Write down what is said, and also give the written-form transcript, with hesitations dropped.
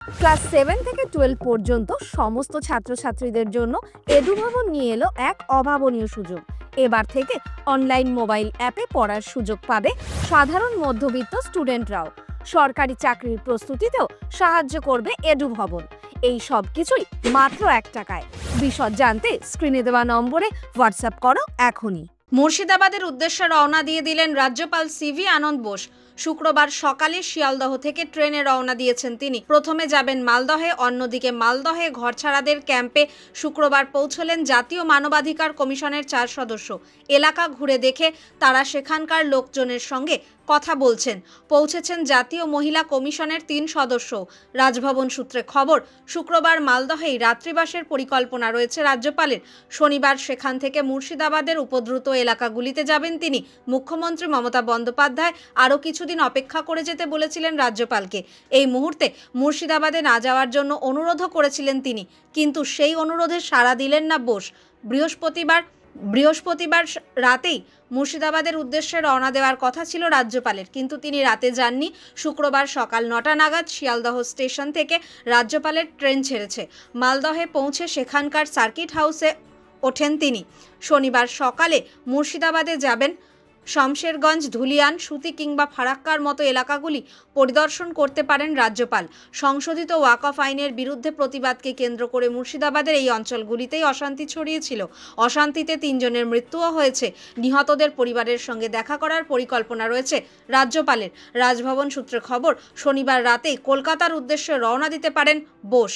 Class 7 থেকে 12 পর্যন্ত সমস্ত ছাত্রছাত্রীদের জন্য এডুভবন নিয়ে এলো এক অভাবনীয় সুযোগ। এবার থেকে অনলাইন মোবাইল অ্যাপে পড়ার সুযোগ পাবে সাধারণ মধ্যবিত্ত স্টুডেন্টরাও। সরকারি চাকরির প্রস্তুতিতেও সাহায্য করবে এডুভবন। এই সব কিছুই মাত্র 1 টাকায়। বিশদ জানতে স্ক্রিনে দেওয়া নম্বরে হোয়াটসঅ্যাপ করো এখনই। মুর্শিদাবাদের উদ্দেশ্যে রওনা দিয়ে দিলেন রাজ্যপাল সিভি আনন্দ বোস। শুক্রবার সকালে শিয়ালদহ থেকে ট্রেনে রওনা দিয়েছেন তিনি। প্রথমে যাবেন মালদহে, অন্যদিকে মালদহে ঘরছাড়াদের ক্যাম্পে শুক্রবার পৌঁছলেন জাতীয় মানবাধিকার কমিশনের 4 সদস্য। এলাকা ঘুরে দেখে তারা সেখানকার লোকজনের সঙ্গে কথা বলছেন। পৌঁছেছেন জাতীয় মহিলা কমিশনের 3 সদস্য। রাজভবন সূত্রে খবর, শুক্রবার মালদহেই রাত্রিবাসের পরিকল্পনা রয়েছে রাজ্যপালের। শনিবার সেখান থেকে মুর্শিদাবাদের উপদ্রুত এলাকাগুলিতে যাবেন তিনি। মুখ্যমন্ত্রী মমতা বন্দ্যোপাধ্যায় আরও কিছুদিন অপেক্ষা করে যেতে বলেছিলেন রাজ্যপালকে। এই মুহূর্তে মুর্শিদাবাদে না যাওয়ার জন্য অনুরোধও করেছিলেন তিনি, কিন্তু সেই অনুরোধে সাড়া দিলেন না বোস। বৃহস্পতিবার রাতেই মুর্শিদাবাদের উদ্দেশ্যে রওনা দেওয়ার কথা ছিল রাজ্যপালের, কিন্তু তিনি রাতে যাননি। শুক্রবার সকাল 9টা নাগাদ শিয়ালদহ স্টেশন থেকে রাজ্যপালের ট্রেন ছেড়েছে। মালদহে পৌঁছে সেখানকার সার্কিট হাউসে ওঠেন তিনি। শনিবার সকালে মুর্শিদাবাদে যাবেন। শমশেরগঞ্জ, ধুলিয়ান, সুতি কিংবা ফারাক্কার মতো এলাকাগুলি পরিদর্শন করতে পারেন রাজ্যপাল। সংশোধিত ওয়াকফ আইনের বিরুদ্ধে প্রতিবাদকে কেন্দ্র করে মুর্শিদাবাদের এই অঞ্চলগুলিতেই অশান্তি ছড়িয়েছিল। অশান্তিতে 3 জনের মৃত্যুও হয়েছে। নিহতদের পরিবারের সঙ্গে দেখা করার পরিকল্পনা রয়েছে রাজ্যপালের। রাজভবন সূত্রে খবর, শনিবার রাতেই কলকাতার উদ্দেশ্যে রওনা দিতে পারেন বোস।